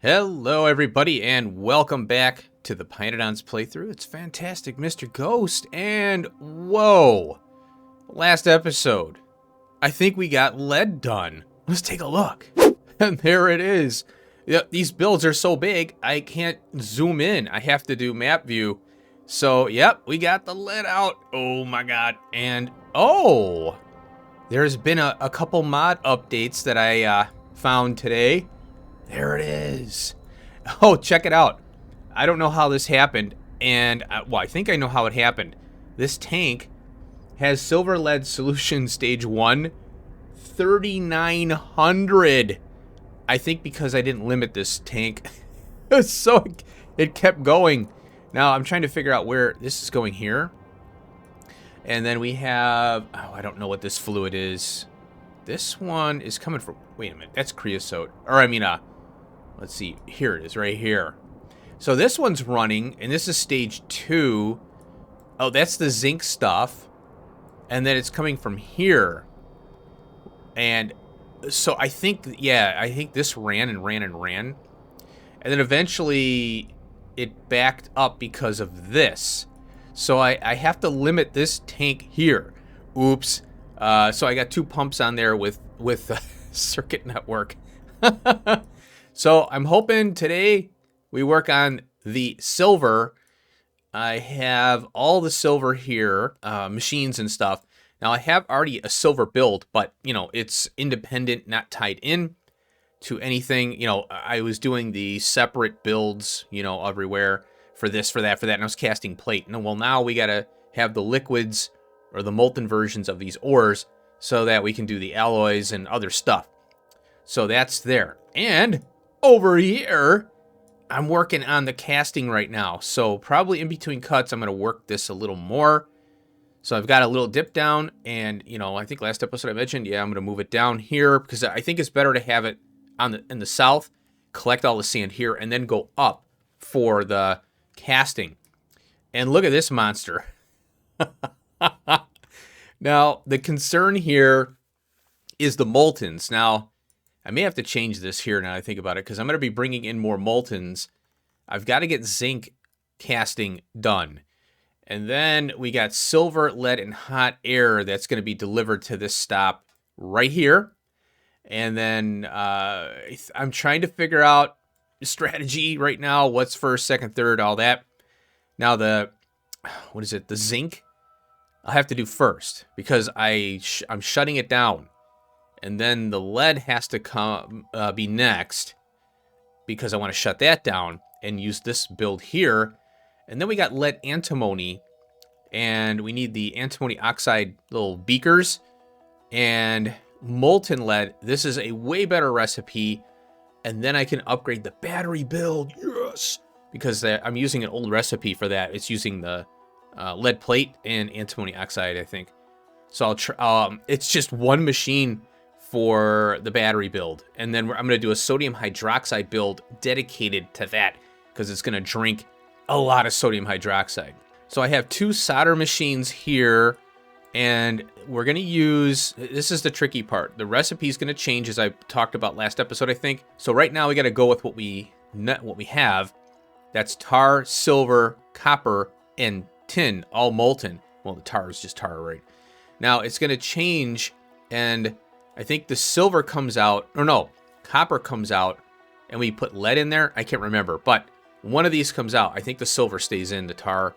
Hello everybody and welcome back to the pYanodons playthrough. It's fantastic, Mr. Ghost, and whoa! Last episode, I think we got lead done. Let's take a look. And there it is. Yeah, these builds are so big, I can't zoom in. I have to do map view. So, yep, we got the lead out. Oh my god. And, oh! There's been a couple mod updates that I found today. There it is. Oh, check it out. I don't know how this happened, and, well, I think I know how it happened. This tank has silver lead solution stage 1, 3,900. I think because I didn't limit this tank, so it kept going. Now, I'm trying to figure out where this is going here. And then we have, oh, I don't know what this fluid is. This one is coming from, wait a minute, that's creosote. Or, I mean, let's see, here it is, right here. So this one's running, and this is stage 2. Oh, that's the zinc stuff. And then it's coming from here. And so I think, yeah, I think this ran and ran and ran. And then eventually it backed up because of this. So I have to limit this tank here. Oops. So I got 2 pumps on there with circuit network. So I'm hoping today we work on the silver. I have all the silver here, machines and stuff. Now I have already a silver build, but you know, it's independent, not tied in to anything. You know, I was doing the separate builds, you know, everywhere for this, for that, and I was casting plate. And well, now we gotta have the liquids or the molten versions of these ores so that we can do the alloys and other stuff. So that's there. And over here, I'm working on the casting right now. So probably in between cuts, I'm going to work this a little more. So I've got a little dip down, and you know, I think last episode I mentioned, yeah, I'm going to move it down here because I think it's better to have it on in the south, collect all the sand here, and then go up for the casting. And look at this monster. Now, the concern here is the Moltens. Now, I may have to change this here now I think about it, because I'm going to be bringing in more Moltens. I've got to get zinc casting done. And then we got silver, lead, and hot air that's going to be delivered to this stop right here. And then I'm trying to figure out strategy right now. What's first, second, third, all that. Now the zinc, I'll have to do first because I'm shutting it down. And then the lead has to come be next because I want to shut that down and use this build here. And then we got lead antimony, and we need the antimony oxide little beakers and molten lead. This is a way better recipe. And then I can upgrade the battery build. Yes! Because I'm using an old recipe for that. It's using the lead plate and antimony oxide, I think. So I'll try. It's just one machine for the battery build, and then I'm going to do a sodium hydroxide build dedicated to that because it's going to drink a lot of sodium hydroxide. So I have 2 solder machines here, and we're going to use, this is the tricky part, the recipe is going to change as I talked about last episode, I think. So right now we got to go with what we have. That's tar, silver, copper, and tin, all molten. Well, the tar is just tar, right? Now it's going to change, and I think the silver comes out, or no, copper comes out, and we put lead in there. I can't remember, but one of these comes out. I think the silver stays in, the tar.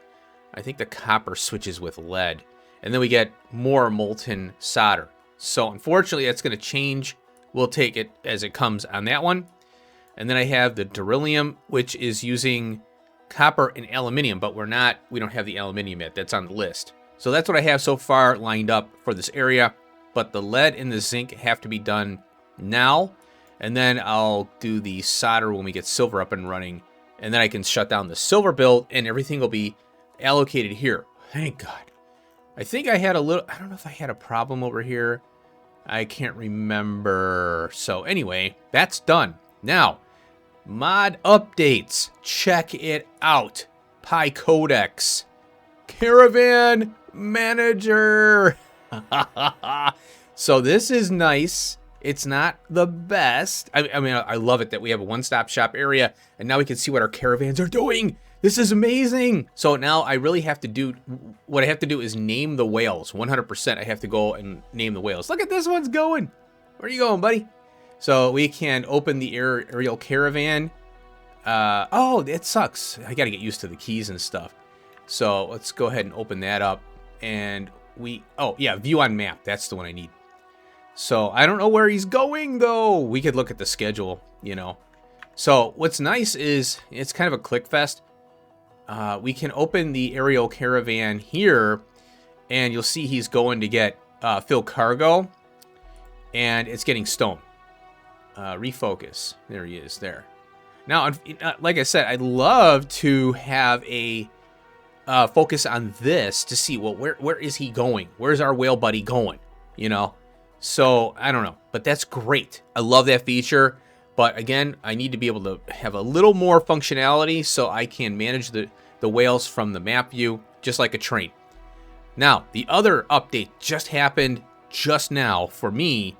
I think the copper switches with lead, and then we get more molten solder. So unfortunately, that's going to change. We'll take it as it comes on that one. And then I have the beryllium, which is using copper and aluminium, but we don't have the aluminium yet. That's on the list. So that's what I have so far lined up for this area. But the lead and the zinc have to be done now. And then I'll do the solder when we get silver up and running. And then I can shut down the silver build and everything will be allocated here. Thank God. I think I had I don't know if I had a problem over here. I can't remember. So anyway, that's done. Now, mod updates. Check it out. pYcodex. Caravan Manager. So this is nice. It's not the best. I mean, I love it that we have a one-stop shop area, and now we can see what our caravans are doing. This is amazing. So now I really have to do, what I have to do is name the whales. 100% I have to go and name the whales. Look at this one's going. Where are you going, buddy? So we can open the aerial caravan. Oh, it sucks. I got to get used to the keys and stuff. So let's go ahead and open that up. And oh yeah, view on map. That's the one I need. So I don't know where he's going though. We could look at the schedule, you know. So what's nice is it's kind of a click fest. We can open the aerial caravan here, and you'll see he's going to get fill cargo, and it's getting stone. Refocus. There he is. There. Now, like I said, I'd love to have a focus on this to see, well, where is he going? Where's our whale buddy going? You know. So I don't know, but that's great. I love that feature. But again, I need to be able to have a little more functionality so I can manage the whales from the map view, just like a train. Now, the other update just happened just now for me.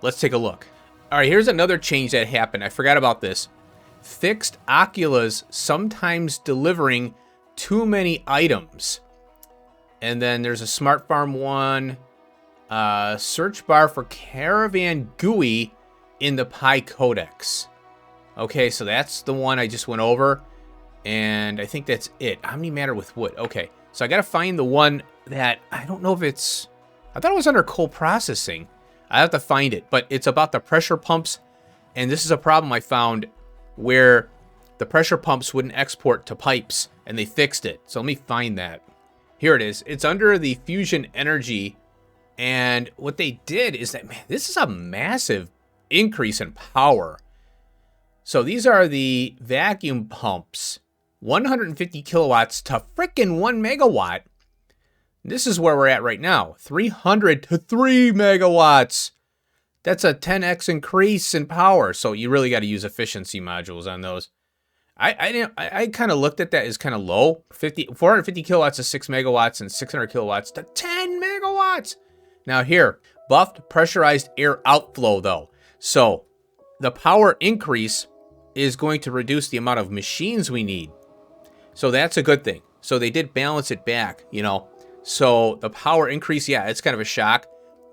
Let's take a look. All right, here's another change that happened. I forgot about this. Fixed oculas sometimes delivering too many items. And then there's a smart farm one. Search bar for caravan GUI in the Pi Codex. Okay, so that's the one I just went over, and I think that's it. Omni matter with wood. Okay, so I gotta find the one that I don't know if it's. I thought it was under coal processing. I have to find it, but it's about the pressure pumps, and this is a problem I found where the pressure pumps wouldn't export to pipes, and they fixed it. So let me find that. Here it is. It's under the fusion energy, and what they did is that, man, this is a massive increase in power. So these are the vacuum pumps, 150 kilowatts to frickin' 1 megawatt. This is where we're at right now, 300 to 3 megawatts. That's a 10x increase in power. So you really got to use efficiency modules on those. I kind of looked at that as kind of low. 450 kilowatts to 6 megawatts and 600 kilowatts to 10 megawatts. Now here, buffed pressurized air outflow though. So the power increase is going to reduce the amount of machines we need. So that's a good thing. So they did balance it back, you know. So the power increase, yeah, it's kind of a shock.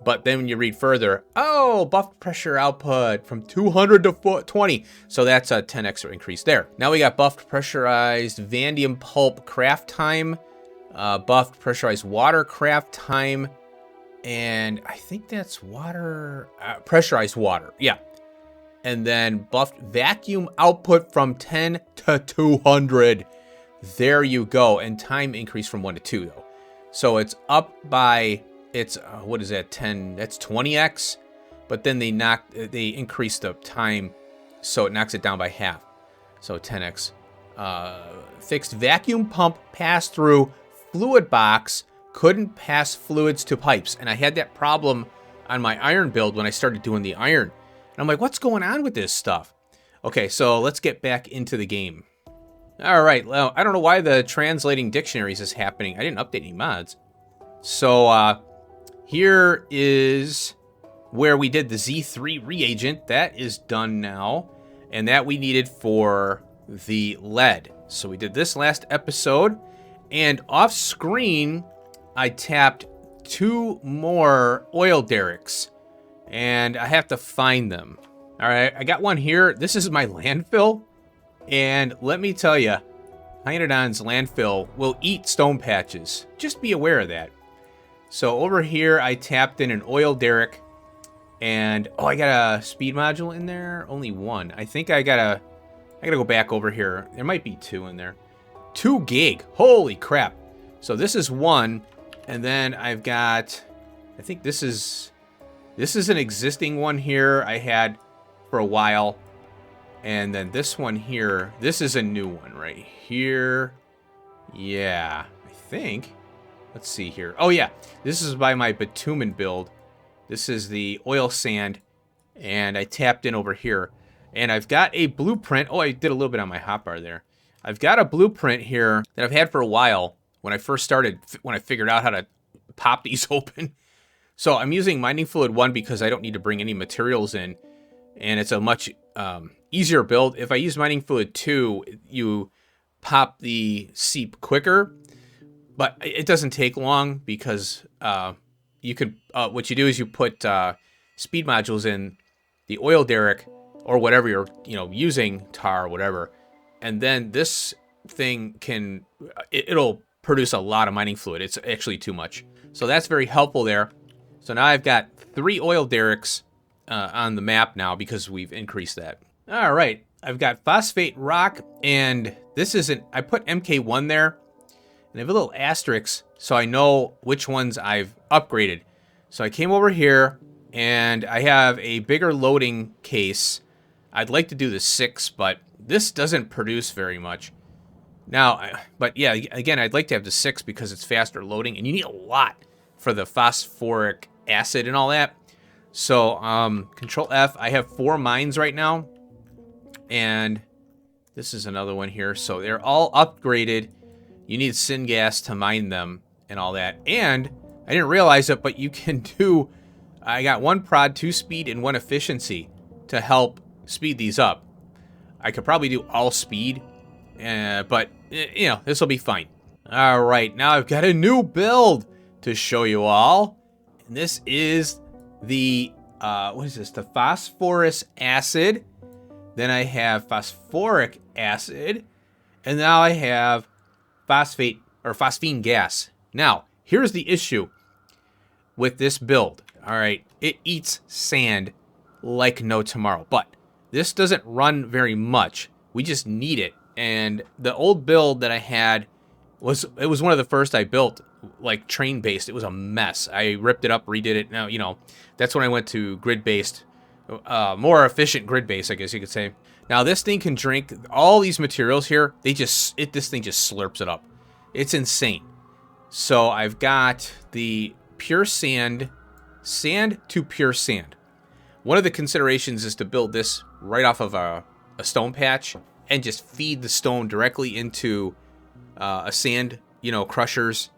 But then when you read further, oh, buffed pressure output from 200 to 20. So that's a 10x increase there. Now we got buffed pressurized vanadium pulp craft time, buffed pressurized water craft time, and I think that's water, pressurized water, yeah. And then buffed vacuum output from 10 to 200. There you go. And time increase from 1 to 2 though. So it's up by, it's, what is that, 10, that's 20x. But then they increase the time, so it knocks it down by half. So 10x. Fixed vacuum pump pass-through fluid box couldn't pass fluids to pipes. And I had that problem on my iron build when I started doing the iron. And I'm like, what's going on with this stuff? Okay, so let's get back into the game. All right, well, I don't know why the translating dictionaries is happening. I didn't update any mods. So here is where we did the Z3 reagent. That is done now. And that we needed for the lead. So we did this last episode. And off screen, I tapped 2 more oil derricks. And I have to find them. All right, I got one here. This is my landfill. And let me tell you, pYanodons landfill will eat stone patches. Just be aware of that. So over here, I tapped in an oil derrick. And, oh, I got a speed module in there. Only 1. I think I gotta go back over here. There might be 2 in there. 2 gig. Holy crap. So this is 1. And then I've got, I think this is an existing one here I had for a while. And then this one here, this is a new one right here. Yeah, I think. Let's see here. Oh, yeah. This is by my bitumen build. This is the oil sand. And I tapped in over here. And I've got a blueprint. Oh, I did a little bit on my hotbar there. I've got a blueprint here that I've had for a while when I first started, when I figured out how to pop these open. So I'm using mining fluid 1 because I don't need to bring any materials in, and it's a much easier build. If I use mining fluid 2, you pop the seep quicker, but it doesn't take long because you could. What you do is you put speed modules in the oil derrick or whatever you're using, tar or whatever, and then this thing can it'll produce a lot of mining fluid. It's actually too much, so that's very helpful there. So now I've got 3 oil derricks on the map now because we've increased that. All right, I've got phosphate rock, and this isn't. I put MK1 there, and I have a little asterisk so I know which ones I've upgraded. So I came over here, and I have a bigger loading case. I'd like to do the 6, but this doesn't produce very much. Now, but yeah, again, I'd like to have the 6 because it's faster loading, and you need a lot for the phosphoric acid and all that. So Control F. I have 4 mines right now, and this is another one here. So they're all upgraded. You need syngas to mine them and all that. And I didn't realize it, but you can do. I got 1 prod, 2 speed, and 1 efficiency to help speed these up. I could probably do all speed, but this will be fine. All right, now I've got a new build to show you all. And this is the what is this? The phosphorus acid. Then I have phosphoric acid, and now I have phosphate or phosphine gas. Now, here's the issue with this build. All right, it eats sand like no tomorrow, but this doesn't run very much. We just need it. And the old build that I had was one of the first I built, like train based. It was a mess. I ripped it up, redid it. Now, that's when I went to grid based, more efficient grid based, I guess you could say. Now this thing can drink all these materials here. This thing just slurps it up. It's insane. So I've got the pure sand to pure sand. One of the considerations is to build this right off of a stone patch and just feed the stone directly into a sand, crushers,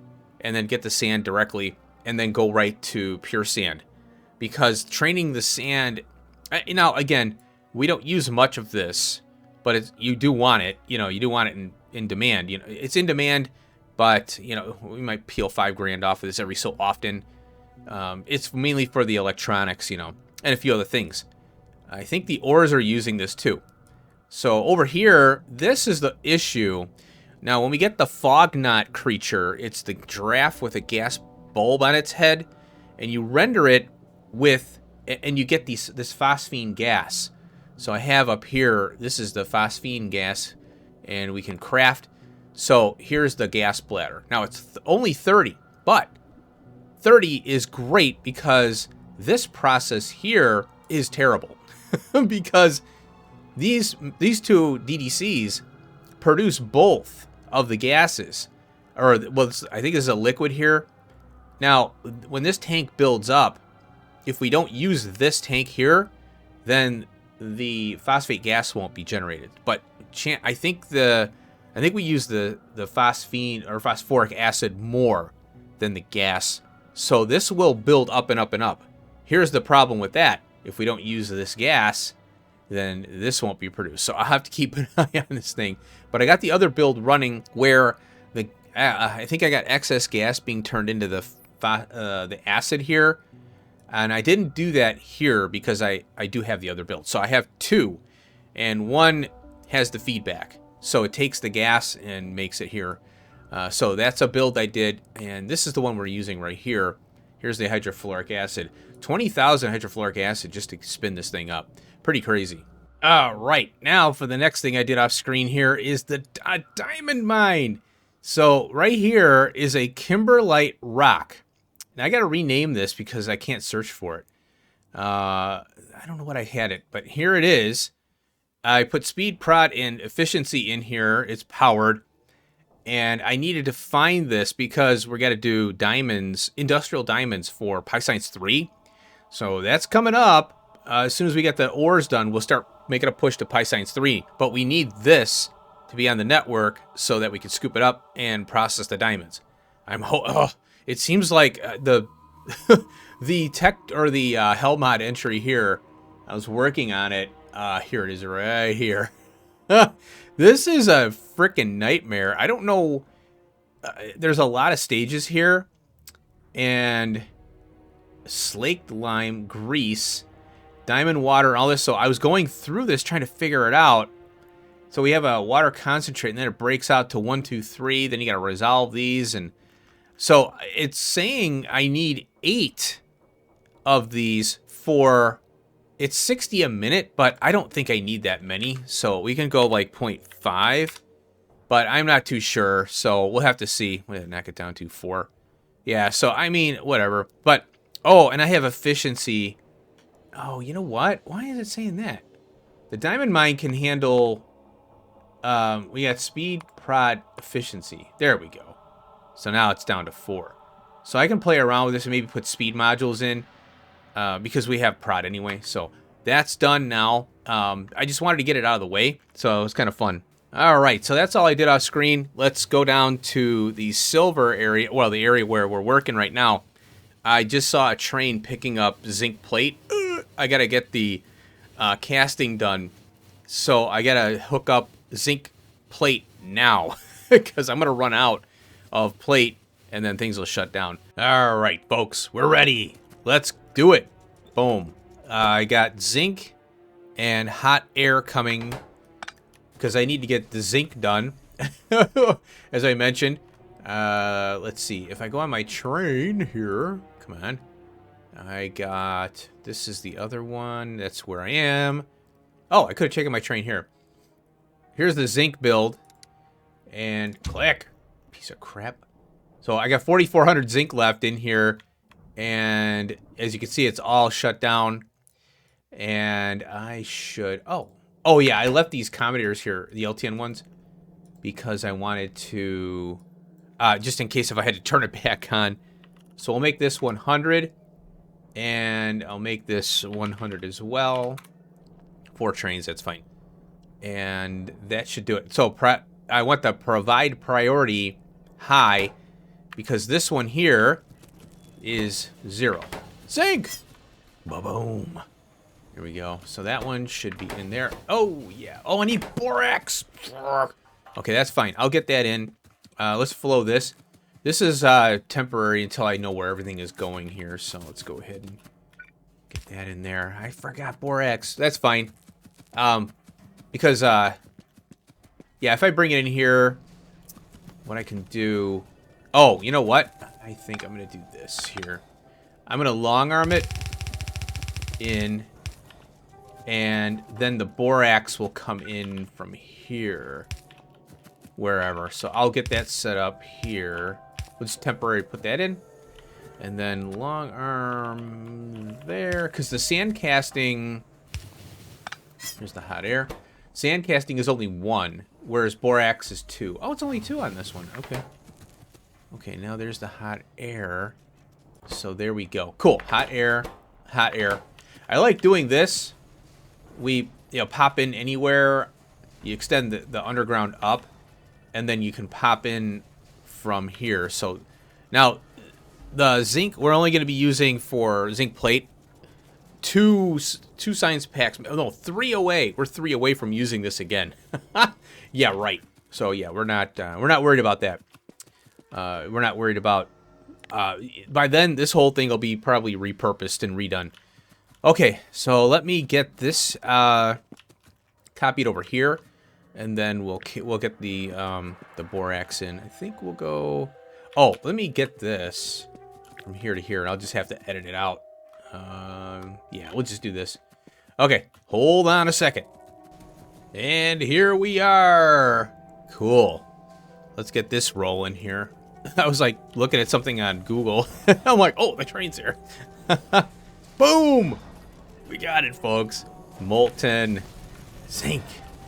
and then get the sand directly and then go right to pure sand. Because training the sand, again, we don't use much of this, but you do want it. You do want it in demand. It's in demand, but we might peel $5,000 off of this every so often. It's mainly for the electronics, and a few other things. I think the ores are using this too. So over here, this is the issue. Now, when we get the fog knot creature, it's the giraffe with a gas bulb on its head, and you render it with, and you get this phosphine gas. So I have up here, this is the phosphine gas, and we can craft. So here's the gas bladder. Now it's only 30, but 30 is great because this process here is terrible because these two DDCs produce both of the gases, or well, I think there's a liquid here. Now, when this tank builds up, if we don't use this tank here, then the phosphate gas won't be generated. But I think we use the phosphine or phosphoric acid more than the gas. So this will build up and up and up. Here's the problem with that. If we don't use this gas, then this won't be produced. So I'll have to keep an eye on this thing. But I got the other build running where I think I got excess gas being turned into the acid here. And I didn't do that here because I do have the other build. So I have 2, and 1 has the feedback. So it takes the gas and makes it here. So that's a build I did, and this is the one we're using right here. Here's the hydrofluoric acid. 20,000 hydrofluoric acid just to spin this thing up. Pretty crazy. All right, now for the next thing I did off screen here is the diamond mine. So right here is a kimberlite rock. Now I got to rename this because I can't search for it. I don't know what I had it, but here it is. I put speed, prod, and efficiency in here. It's powered. And I needed to find this because we're going to do diamonds, industrial diamonds for PyScience 3. So that's coming up. As soon as we get the ores done, we'll start making a push to PyScience 3. But we need this to be on the network so that we can scoop it up and process the diamonds. It seems like the The tech or the hell mod entry here, I was working on it. Here it is right here. This is a freaking nightmare. I don't know. There's a lot of stages here. And slaked lime, grease, diamond water, and all this. So I was going through this trying to figure it out. So we have a water concentrate, and then it breaks out to 1, 2, 3. Then you got to resolve these. And so it's saying I need 8 of these for... It's 60 a minute, but I don't think I need that many. So we can go like 0.5, but I'm not too sure. So we'll have to see. We'll knock it down to 4. Yeah, so I mean, whatever. But, oh, and I have efficiency. Oh, you know what? Why is it saying that? The diamond mine can handle, we got speed, prod, efficiency. There we go. So now it's down to 4. So I can play around with this and maybe put speed modules in. Because we have prod anyway, so that's done now. I just wanted to get it out of the way, so it was kind of fun. All right, so that's all I did off screen. Let's go down to the silver area, well, the area where we're working right now. I just saw a train picking up zinc plate. I gotta get the casting done, so I gotta hook up zinc plate now because I'm gonna run out of plate and then things will shut down. All right, folks, we're ready. Let's do it. Boom. I got zinc and hot air coming because I need to get the zinc done. As I mentioned. Let's see. If I go on my train here. Come on. I got... This is the other one. That's where I am. Oh, I could have taken my train here. Here's the zinc build. And click. Piece of crap. So I got 4,400 zinc left in here. And as you can see, it's all shut down. And I should... Oh, yeah, I left these commuters here, the LTN ones, because I wanted to... just in case if I had to turn it back on. So we'll make this 100. And I'll make this 100 as well. 4 trains, that's fine. And that should do it. So I want the provide priority high, because this one here... is 0. Zinc! Ba-boom. Here we go. So that one should be in there. Oh, yeah. Oh, I need borax. Okay, that's fine. I'll get that in. Let's flow this. This is temporary until I know where everything is going here. So let's go ahead and get that in there. I forgot borax. That's fine. Because, yeah, if I bring it in here, what I can do... Oh, you know what? I think I'm going to do this here. I'm going to long arm it in, and then the borax will come in from here, wherever. So I'll get that set up here. We'll just temporarily put that in, and then long arm there, because the sand casting, here's the hot air. Sand casting is only 1, whereas borax is 2. Oh, it's only 2 on this one. Okay. Okay, now there's the hot air. So there we go. Cool. Hot air. Hot air. I like doing this. We, pop in anywhere. You extend the underground up. And then you can pop in from here. So now the zinc we're only going to be using for zinc plate. 2 science packs. No, 3 away. We're 3 away from using this again. Yeah, right. So yeah, we're not worried about that. We're not worried about... by then, this whole thing will be probably repurposed and redone. Okay, so let me get this copied over here, and then we'll get the borax in. I think we'll go... Oh, let me get this from here to here, and I'll just have to edit it out. Yeah, we'll just do this. Okay, hold on a second. And here we are. Cool. Let's get this rolling here. I was like looking at something on Google. I'm like, oh, the train's here. Boom! We got it, folks. Molten zinc.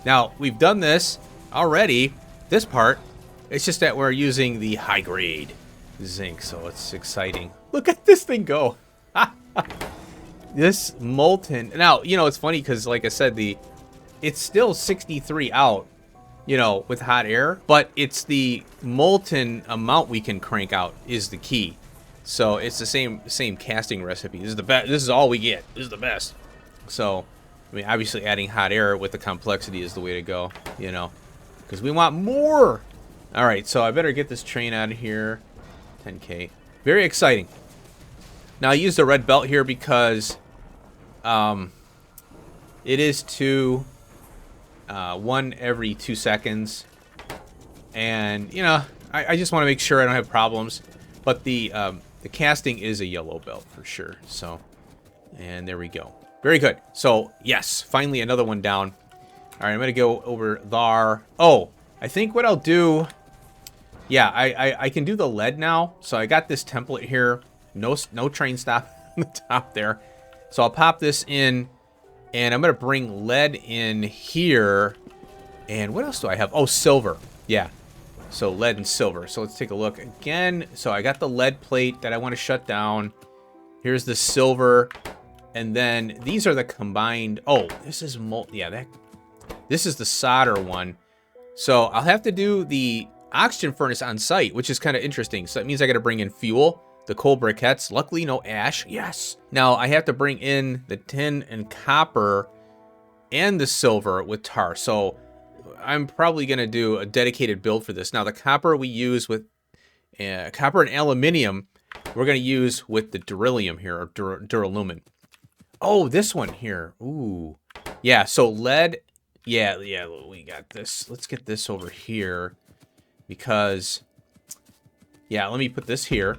Now, we've done this already, this part. It's just that we're using the high grade zinc, so it's exciting. Look at this thing go. This molten. Now, it's funny because, like I said, it's still 63 out. With hot air, but it's the molten amount we can crank out is the key. So it's the same casting recipe. This is the best. This is all we get. This is the best. So, I mean, obviously adding hot air with the complexity is the way to go, you know, because we want more. All right, so I better get this train out of here. 10K. Very exciting. Now I use the red belt here because it is one every 2 seconds, and you know, I just want to make sure I don't have problems. But the casting is a yellow belt for sure. So, and there we go. Very good. So yes, finally another one down. All right, I'm gonna go over there. Oh, I think what I'll do. Yeah, I can do the lead now. So I got this template here. No train stop on the top there. So I'll pop this in, and I'm gonna bring lead in here. And what else do I have? Oh, silver. Yeah. So lead and silver. So let's take a look again. So I got the lead plate that I want to shut down. Here's the silver, and then these are the combined. Oh, this is yeah, this is the solder one. So I'll have to do the oxygen furnace on site, which is kind of interesting. So that means I got to bring in fuel, the coal briquettes. Luckily, no ash. Yes. Now I have to bring in the tin and copper and the silver with tar. So I'm probably going to do a dedicated build for this. Now the copper we use with copper and aluminium, we're going to use with the beryllium here, or duralumin. Oh, this one here. Ooh. Yeah, so lead. Yeah, we got this. Let's get this over here. Because, yeah, let me put this here.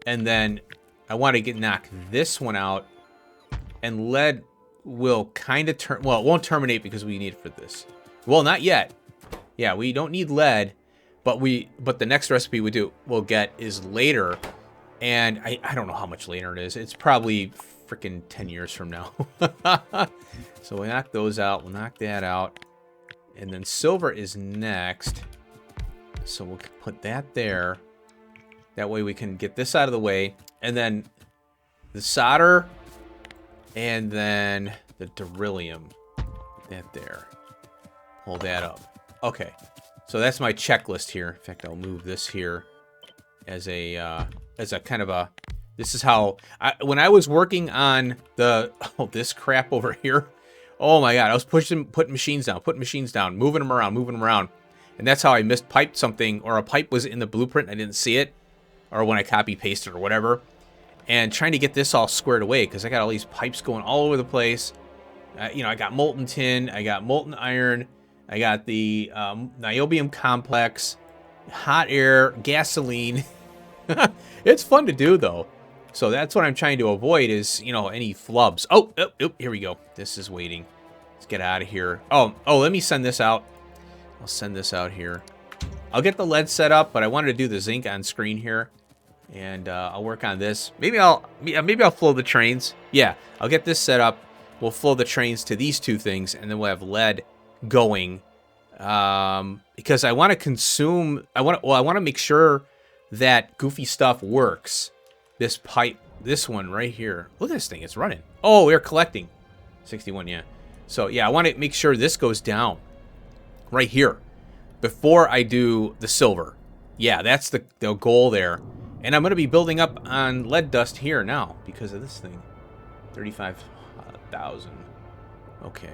And then I want to knock this one out. And lead will kind of turn. Well, it won't terminate because we need it for this. Well, not yet. Yeah, we don't need lead. But the next recipe we'll get is later. And I don't know how much later it is. It's probably freaking 10 years from now. So we'll knock those out. We'll knock that out. And then silver is next. So we'll put that there. That way we can get this out of the way. And then the solder. And then the beryllium. Put that there. Hold that up. Okay. So that's my checklist here. In fact, I'll move this here as a kind of a... This is how... when I was working on this crap over here... Oh my god, I was putting machines down, moving them around. And that's how I mispiped something, or a pipe was in the blueprint, I didn't see it. Or when I copy-pasted or whatever. And trying to get this all squared away, because I got all these pipes going all over the place. You know, I got molten tin, I got molten iron, I got the niobium complex, hot air, gasoline. It's fun to do, though. So that's what I'm trying to avoid is, you know, any flubs. Oh, here we go. This is waiting. Let's get out of here. Oh, let me send this out. I'll send this out here. I'll get the lead set up, but I wanted to do the zinc on screen here. And I'll work on this. Maybe I'll flow the trains. Yeah, I'll get this set up. We'll flow the trains to these two things, and then we'll have lead going. Because I want to consume... I want to make sure that goofy stuff works. This pipe, this one right here. Look at this thing, it's running. Oh, we're collecting. 61, yeah. So, yeah, I want to make sure this goes down right here before I do the silver. Yeah, that's the goal there. And I'm going to be building up on lead dust here now because of this thing. 35,000. Okay.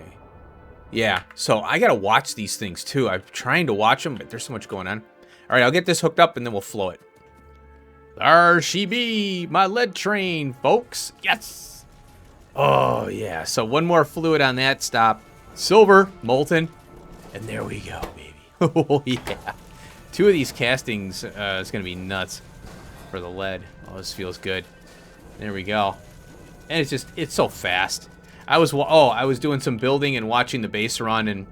Yeah, so I got to watch these things too. I'm trying to watch them, but there's so much going on. All right, I'll get this hooked up and then we'll flow it. There she be, my lead train, folks. Yes. Oh, yeah. So one more fluid on that stop. Silver, molten. And there we go, baby. Oh, yeah. Two of these castings is going to be nuts for the lead. Oh, this feels good. There we go. And it's so fast. I was doing some building and watching the base run, and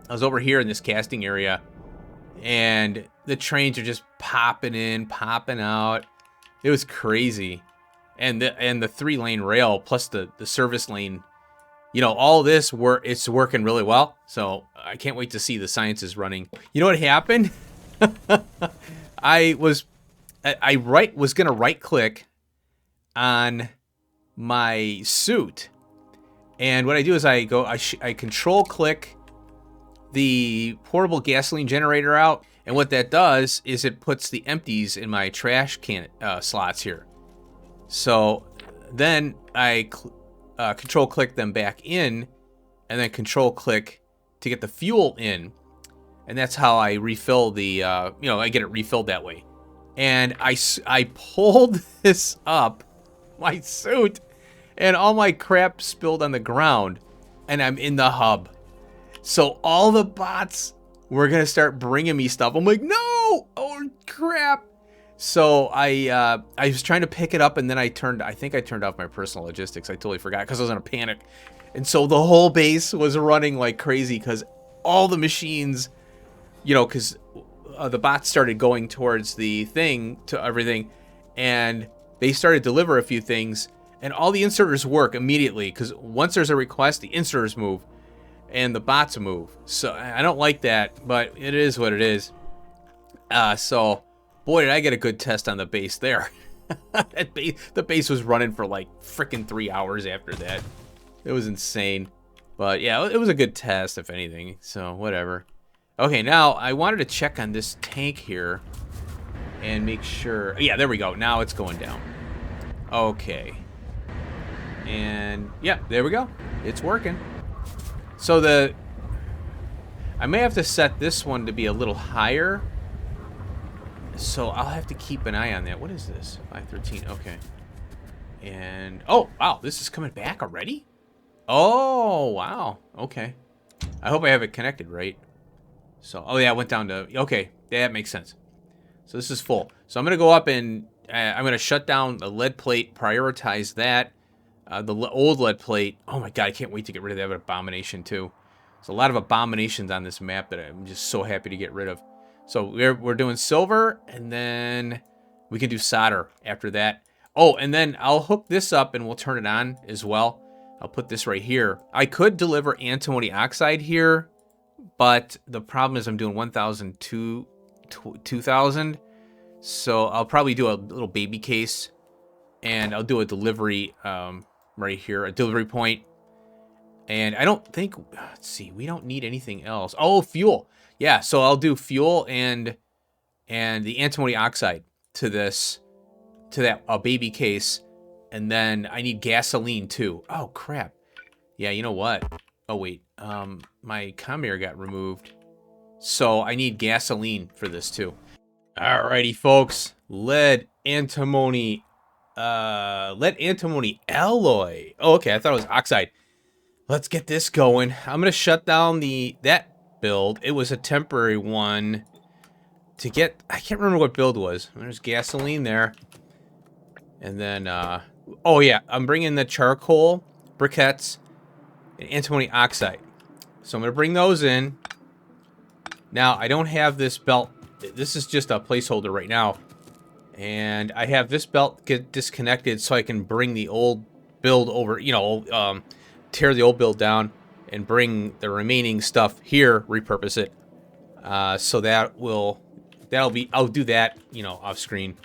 I was over here in this casting area. And the trains are just popping in, popping out. It was crazy. And the 3-lane rail plus the service lane, you know, all this it's working really well. So I can't wait to see the sciences running. You know what happened? I was gonna right click on my suit. And what I do is I control click the portable gasoline generator out. And what that does is it puts the empties in my trash can slots here. So then I control click them back in, and then control click to get the fuel in. And that's how I refill the, I get it refilled that way. And I pulled this up, my suit, and all my crap spilled on the ground. And I'm in the hub. So all the bots were going to start bringing me stuff. I'm like, no! Oh, crap! So I was trying to pick it up, and then I think I turned off my personal logistics. I totally forgot because I was in a panic. And so the whole base was running like crazy because all the machines, because the bots started going towards the thing, to everything, and they started to deliver a few things, and all the inserters work immediately because once there's a request, the inserters move, and the bots move. So I don't like that, but it is what it is. So, boy, did I get a good test on the base there. The base was running for like freaking 3 hours after that. It was insane. But yeah, it was a good test, if anything. So, whatever. Okay, now I wanted to check on this tank here and make sure. Yeah, there we go. Now it's going down. Okay. And yeah, there we go. It's working. So I may have to set this one to be a little higher. So I'll have to keep an eye on that. What is this? 513. Okay. And oh, wow, this is coming back already? Oh, wow. Okay. I hope I have it connected right. So, oh yeah, it went down to, okay, that makes sense. So this is full. So I'm going to go up and I'm going to shut down the lead plate, prioritize that. The old lead plate. Oh my god, I can't wait to get rid of that abomination too. There's a lot of abominations on this map that I'm just so happy to get rid of. So we're doing silver, and then we can do solder after that. Oh, and then I'll hook this up and we'll turn it on as well. I'll put this right here. I could deliver antimony oxide here, but the problem is I'm doing 2,000. So I'll probably do a little baby case, and I'll do a delivery right here, a delivery point. And I don't think, let's see, we don't need anything else. Oh, fuel. Yeah, so I'll do fuel and the antimony oxide to that baby case. And then I need gasoline too. Oh, crap. Yeah, you know what? Oh, wait. My comm got removed. So I need gasoline for this too. Alrighty, folks. Lead antimony alloy. Oh, okay. I thought it was oxide. Let's get this going. I'm gonna shut down that build. It was a temporary one to get. I can't remember what build was. There's gasoline there, and then oh yeah, I'm bringing the charcoal briquettes and antimony oxide. So I'm gonna bring those in. Now I don't have this belt. This is just a placeholder right now. And I have this belt get disconnected so I can bring the old build over, tear the old build down and bring the remaining stuff here, repurpose it. So that'll be, I'll do that, off screen.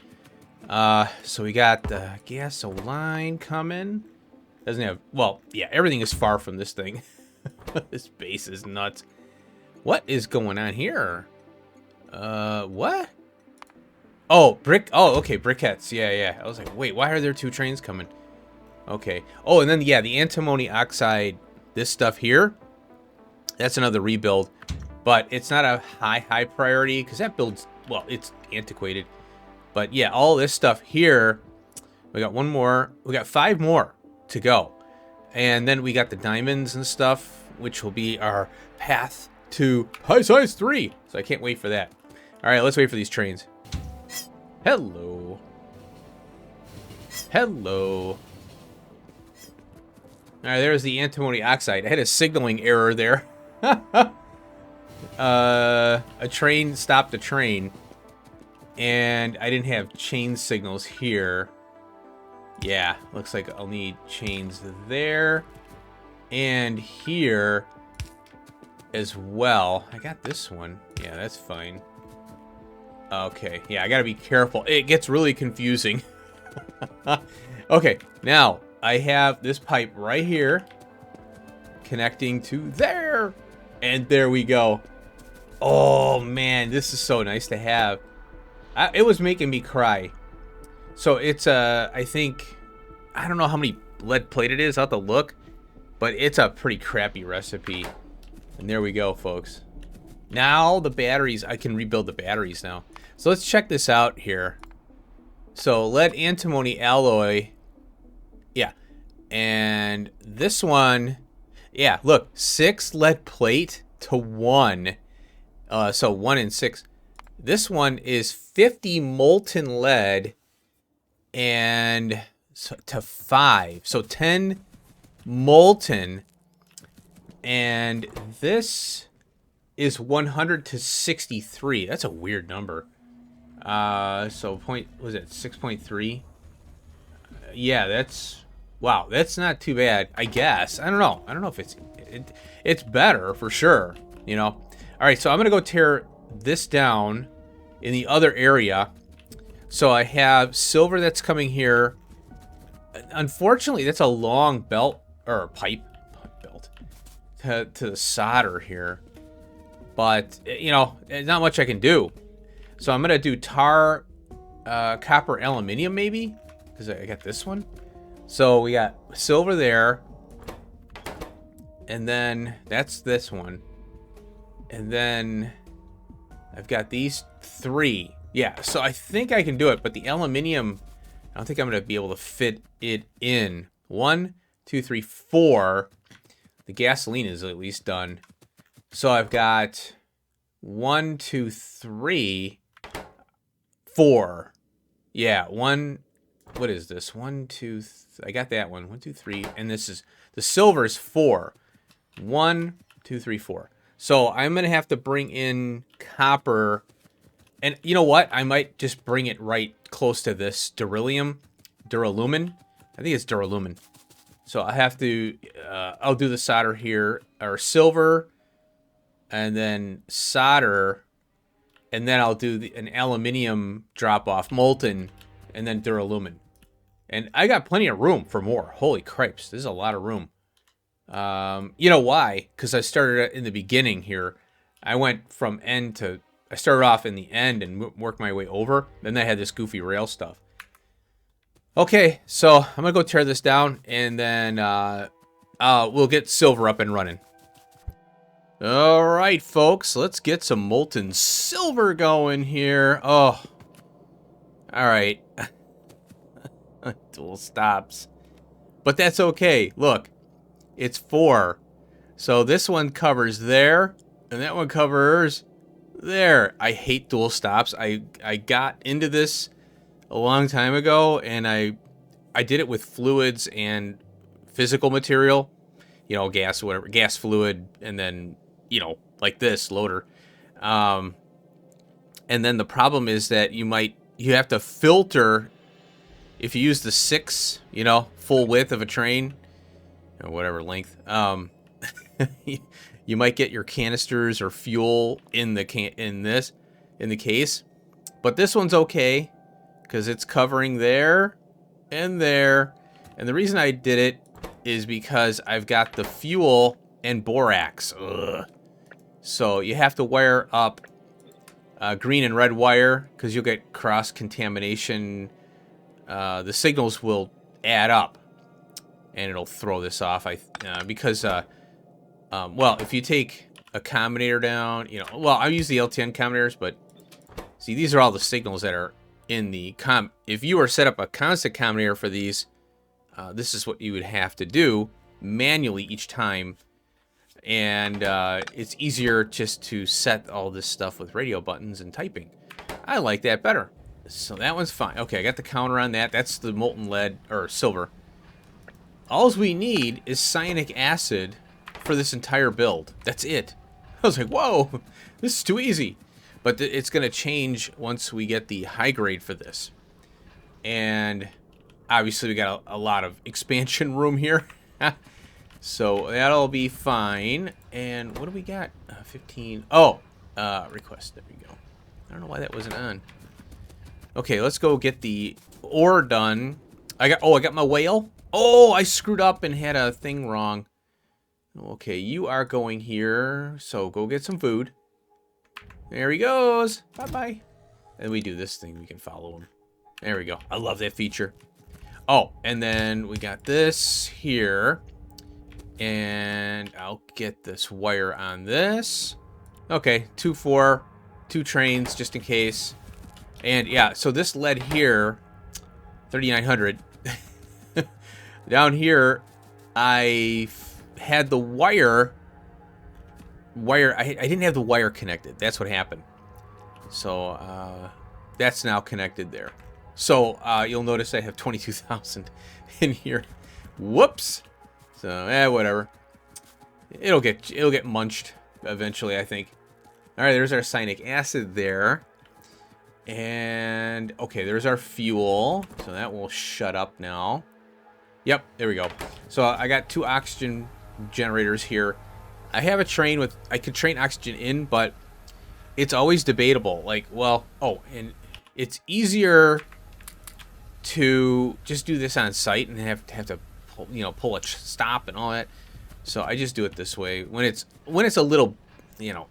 So we got the gasoline coming. Doesn't have, well, yeah, everything is far from this thing. This base is nuts. What is going on here? What? Oh, okay, briquettes. Yeah. I was like, wait, why are there 2 trains coming? Okay. Oh, and then, yeah, the antimony oxide, this stuff here, that's another rebuild. But it's not a high priority, because that build's, well, it's antiquated. But, yeah, all this stuff here, we got 1 more. We got 5 more to go. And then we got the diamonds and stuff, which will be our path to high size 3. So I can't wait for that. All right, let's wait for these trains. Hello. All right, there's the antimony oxide. I had a signaling error there. A train stopped a train, and I didn't have chain signals here. Yeah, looks like I'll need chains there and here as well. I got this one. Yeah, that's fine. Okay, yeah, I gotta be careful. It gets really confusing. Okay, now I have this pipe right here connecting to there. And there we go. Oh, man, this is so nice to have. It was making me cry. So it's, I think, I don't know how many lead plate it is. I'll have to look. But it's a pretty crappy recipe. And there we go, folks. Now the batteries, I can rebuild the batteries now. So let's check this out here. So lead antimony alloy. Yeah. And this one, yeah, look, 6 lead plate to 1. So 1 and 6. This one is 50 molten lead and to 5. So 10 molten. And this is 100 to 63. That's a weird number. So was it 6.3? Yeah, that's, wow, that's not too bad, I guess. I don't know if it's better for sure, you know. All right, so I'm gonna go tear this down in the other area. So I have silver that's coming here. Unfortunately, that's a long belt or pipe belt to the solder here. But, you know, not much I can do. So I'm going to do tar, copper, aluminium maybe. Because I got this one. So we got silver there. And then that's this one. And then I've got these 3. Yeah, so I think I can do it. But the aluminium, I don't think I'm going to be able to fit it in. 1, 2, 3, 4. The gasoline is at least done. So I've got 1, 2, 3, 4. Yeah, 1. What is this? 1, 2. I got that one. 1, 2, 3. And this is the silver is 4. 1, 2, 3, 4. So I'm gonna have to bring in copper. And you know what? I might just bring it right close to this duralumin. I think it's duralumin. So I have to. I'll do the solder here, or silver. And then solder, and then I'll do an aluminium drop-off, molten, and then duralumin. And I got plenty of room for more. Holy cripes, this is a lot of room. You know why? Because I started in the beginning here. I went from end to... I started off in the end and worked my way over. Then I had this goofy rail stuff. Okay, so I'm going to go tear this down, and then we'll get silver up and running. All right, folks, let's get some molten silver going here. Oh, all right. Dual stops. But that's okay. Look, it's 4. So this one covers there, and that one covers there. I hate dual stops. I got into this a long time ago, and I did it with fluids and physical material. You know, gas, whatever, gas, fluid, and then... you know, like this loader. And then the problem is that you have to filter if you use the 6, you know, full width of a train or whatever length. You might get your canisters or fuel in the case. But this one's okay because it's covering there and there. And the reason I did it is because I've got the fuel and borax. Ugh. So you have to wire up green and red wire because you'll get cross-contamination. The signals will add up, and it'll throw this off. Well, if you take a combinator down, you know, well, I use the LTN combinators, but see, these are all the signals that are in the If you were set up a constant combinator for these, this is what you would have to do manually each time. And it's easier just to set all this stuff with radio buttons and typing. I like that better. So that one's fine. Okay, I got the counter on that. That's the molten lead, or silver. All we need is cyanic acid for this entire build. That's it. I was like, whoa, this is too easy. But it's going to change once we get the high grade for this. And obviously we got a lot of expansion room here. So that'll be fine. And what do we got? 15. Oh, request. There we go. I don't know why that wasn't on. Okay, let's go get the ore done. I got my whale. Oh, I screwed up and had a thing wrong. Okay, you are going here, so go get some food. There he goes. Bye-bye. And we do this thing. We can follow him. There we go. I love that feature. Oh, and then we got this here. And I'll get this wire on this. Okay, 2 trains just in case. And yeah, so this lead here, 3,900. Down here, I had the wire. I didn't have the wire connected. That's what happened. So that's now connected there. So you'll notice I have 22,000 in here. Whoops. So whatever. It'll get munched eventually, I think. All right, there's our cyanic acid there. And okay, there's our fuel. So that will shut up now. Yep, there we go. So I got 2 oxygen generators here. I have a train with, I could train oxygen in, but it's always debatable. Like, well, oh, and it's easier to just do this on site and have to pull, pull a stop and all that. So I just do it this way. When it's a little, I don't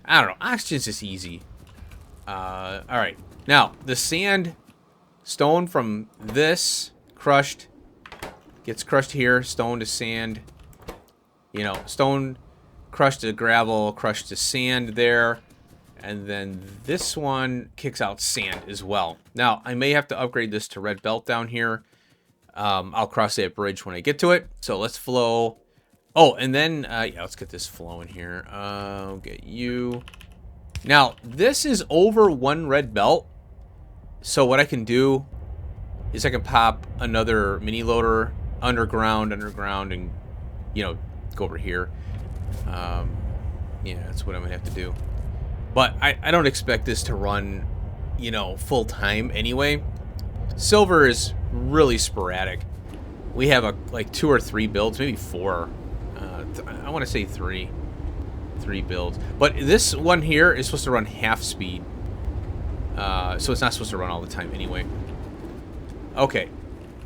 know, oxygen's just easy. All right, now the sand stone from this crushed gets crushed here. Stone to sand. Stone crushed to gravel, crushed to sand there. And then this one kicks out sand as well. Now, I may have to upgrade this to red belt down here. I'll cross that bridge when I get to it. So let's flow. Oh, and then, yeah, let's get this flowing here. I'll get you. Now, this is over 1 red belt. So what I can do is I can pop another mini loader underground, and, go over here. Yeah, that's what I'm gonna have to do. But I don't expect this to run, full time anyway. Silver is really sporadic. We have like 2 or 3 builds, maybe 4. I want to say 3 builds. But this one here is supposed to run half speed. So it's not supposed to run all the time anyway. Okay.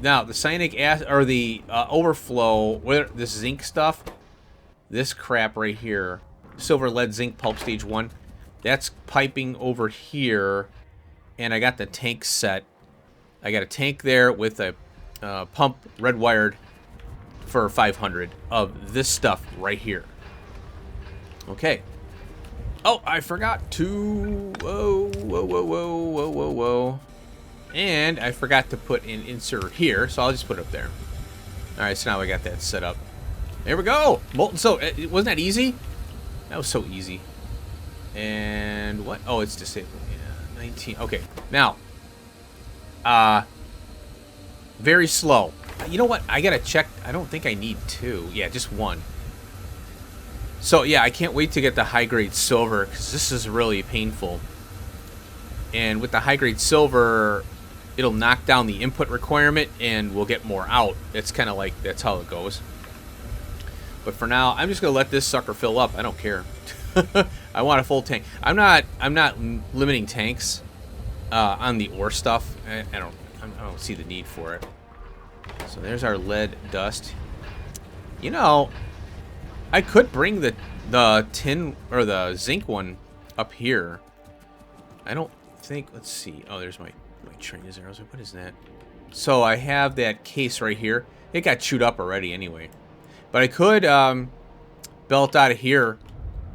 Now, the cyanic acid, or the overflow, this zinc stuff, this crap right here, silver, lead, zinc, pulp stage 1, that's piping over here, and I got the tank set. I got a tank there with a pump red wired for 500 of this stuff right here. Okay. Oh, I forgot to... Whoa. And I forgot to put an insert here, so I'll just put it up there. Alright, so now I got that set up. There we go! Molten silver. Wasn't that easy? That was so easy. And what? Oh, it's disabled. Yeah, 19. Okay, now. Very slow. You know what? I gotta check. I don't think I need 2. Yeah, just 1. So, yeah, I can't wait to get the high-grade silver, because this is really painful. And with the high-grade silver, it'll knock down the input requirement, and we'll get more out. It's kind of like, that's how it goes. But for now, I'm just going to let this sucker fill up. I don't care. I want a full tank. I'm not limiting tanks on the ore stuff. I don't see the need for it. So there's our lead dust. I could bring the tin or the zinc one up here. I don't think. Let's see. Oh, there's my train is there. I was like, what is that? So I have that case right here. It got chewed up already anyway. But I could belt out of here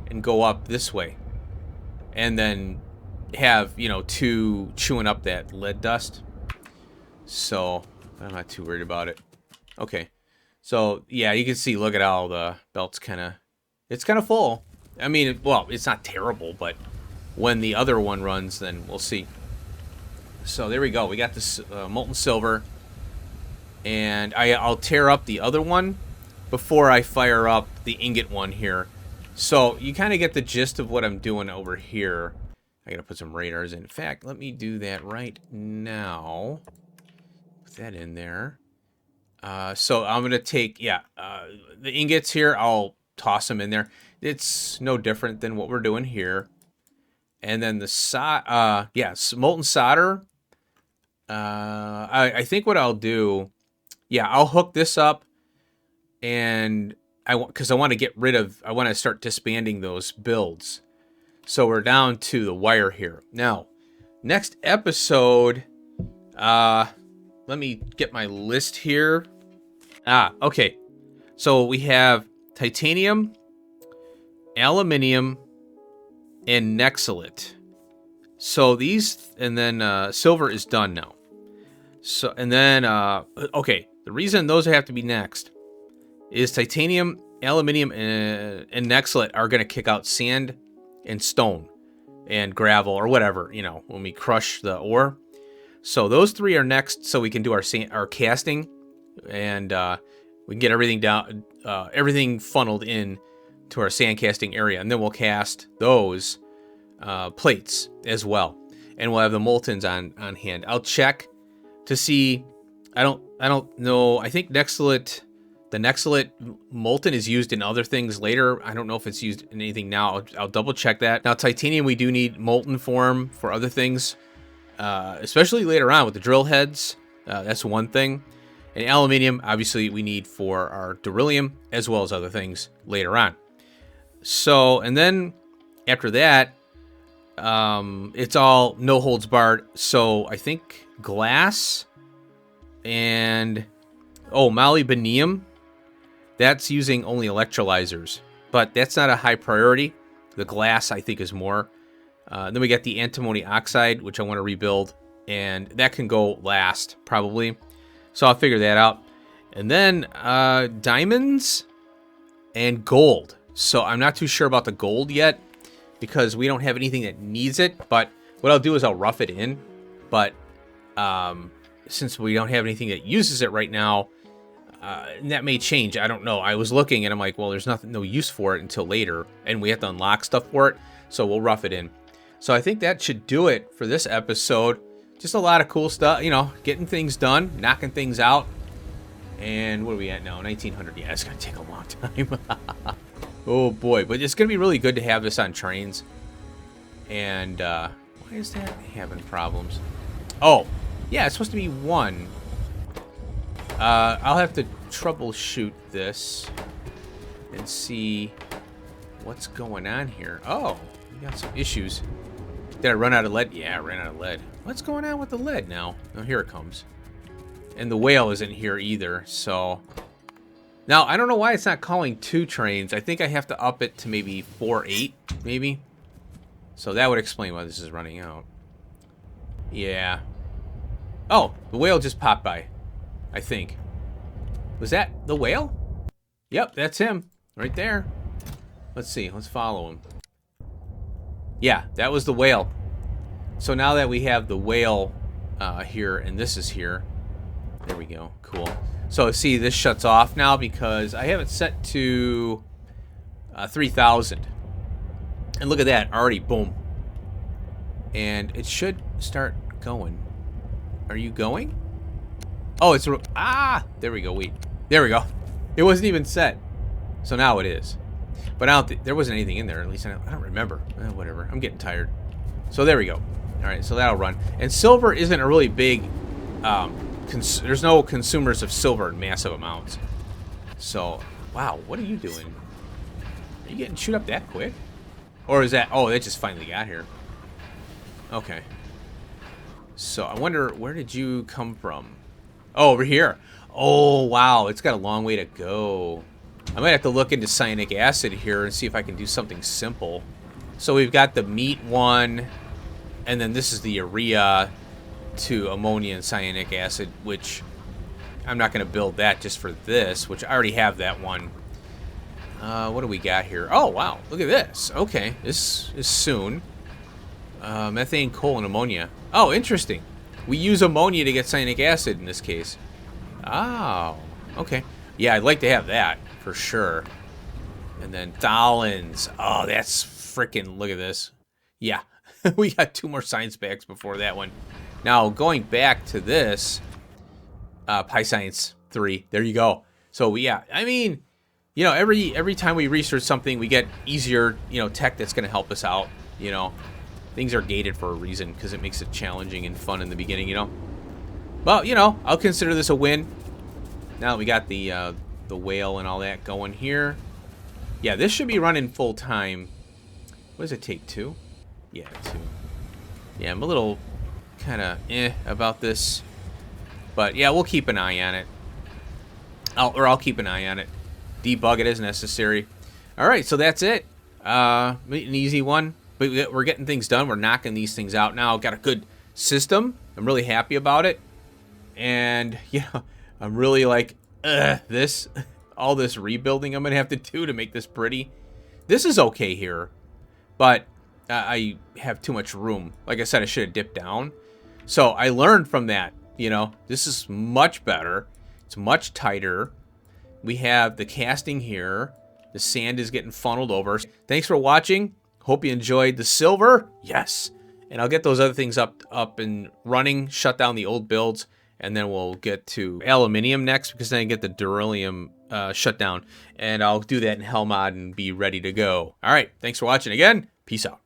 and go up this way, and then have 2 chewing up that lead dust. So I'm not too worried about it. Okay. So, yeah, you can see, look at how the belt's it's kind of full. I mean, well, it's not terrible, but when the other one runs, then we'll see. So, there we go. We got this molten silver. And I'll tear up the other one before I fire up the ingot one here. So, you kind of get the gist of what I'm doing over here. I got to put some radars in. In fact, let me do that right now. Put that in there. So I'm going to take, the ingots here, I'll toss them in there. It's no different than what we're doing here. And then the molten solder. I think what I'll do, I'll hook this up, and because I want to get rid of, I want to start disbanding those builds. So we're down to the wire here. Now, next episode, let me get my list here. Okay. So we have titanium, aluminium, and nexolite. So these, and then silver is done now. So, and then, okay, the reason those have to be next is titanium, aluminium, and nexolite are going to kick out sand and stone and gravel or whatever, you know, when we crush the ore. So those three are next, so we can do our casting, and we can get everything down, everything funneled in to our sand casting area, and then we'll cast those plates as well, and we'll have the moltens on hand. I'll check to see. I don't know. I think the nexolite molten is used in other things later. I don't know if it's used in anything now. I'll double check that. Now titanium, we do need molten form for other things, especially later on with the drill heads. That's one thing. And aluminium, obviously, we need for our beryllium as well as other things later on. So, and then after that, it's all no holds barred. So I think glass and molybdenum, that's using only electrolyzers, but that's not a high priority. The glass, I think, is more. Then we got the antimony oxide, which I want to rebuild, and that can go last probably. So I'll figure that out. And then diamonds and gold. So I'm not too sure about the gold yet because we don't have anything that needs it. But what I'll do is I'll rough it in. But since we don't have anything that uses it right now, and that may change. I don't know. I was looking and I'm like, well, there's no use for it until later. And we have to unlock stuff for it. So we'll rough it in. So I think that should do it for this episode. Just a lot of cool stuff, you know, getting things done, knocking things out. And what are we at now? 1900. Yeah, it's going to take a long time. Oh, boy. But it's going to be really good to have this on trains. And why is that having problems? Oh, yeah, it's supposed to be 1. I'll have to troubleshoot this and see what's going on here. Oh, we got some issues. Did I run out of lead? Yeah, I ran out of lead. What's going on with the lead now? Oh, here it comes. And the whale isn't here either, so... Now, I don't know why it's not calling 2 trains. I think I have to up it to maybe 4-8, maybe. So that would explain why this is running out. Yeah. Oh, the whale just popped by. I think. Was that the whale? Yep, that's him. Right there. Let's see. Let's follow him. Yeah, that was the whale. So now that we have the whale here, and this is here. There we go. Cool. So see, this shuts off now because I have it set to 3,000. And look at that. Already, boom. And it should start going. Are you going? Oh, it's... there we go. Wait. There we go. It wasn't even set. So now it is. But I don't think... There wasn't anything in there. At least I don't remember. Whatever. I'm getting tired. So there we go. All right. So that'll run. And silver isn't a really big... there's no consumers of silver in massive amounts. So... Wow. What are you doing? Are you getting chewed up that quick? Or is that... Oh, that just finally got here. Okay. So I wonder, where did you come from? Oh, over here. Oh, wow. It's got a long way to go. I might have to look into cyanic acid here and see if I can do something simple. So we've got the meat one, and then this is the urea to ammonia and cyanic acid, which I'm not going to build that just for this, which I already have that one. What do we got here? Oh, wow. Look at this. Okay. This is soon. Methane, coal, and ammonia. Oh, interesting. We use ammonia to get cyanic acid in this case. Oh, okay. Yeah, I'd like to have that for sure. And then tholins. Oh, that's freaking, look at this. Yeah, we got 2 more science packs before that one. Now, going back to this, Pi Science 3, there you go. So, yeah, I mean, you know, every time we research something, we get easier, you know, tech that's going to help us out, you know. Things are gated for a reason because it makes it challenging and fun in the beginning, you know. But, you know, I'll consider this a win. Now that we got the the whale and all that going here. Yeah, this should be running full time. What does it take, 2? Yeah, 2. Yeah, I'm a little kind of about this. But yeah, we'll keep an eye on it. I'll keep an eye on it. Debug it as necessary. All right, so that's it. An easy one. But we're getting things done. We're knocking these things out now. Got a good system. I'm really happy about it. And, yeah, I'm really like, all this rebuilding I'm going to have to do to make this pretty. This is okay here. But I have too much room. Like I said, I should have dipped down. So I learned from that. You know, this is much better. It's much tighter. We have the casting here. The sand is getting funneled over. Thanks for watching. Hope you enjoyed the silver. Yes. And I'll get those other things up and running, shut down the old builds, and then we'll get to aluminium next because then I get the beryllium shut down. And I'll do that in Hell mod and be ready to go. All right. Thanks for watching again. Peace out.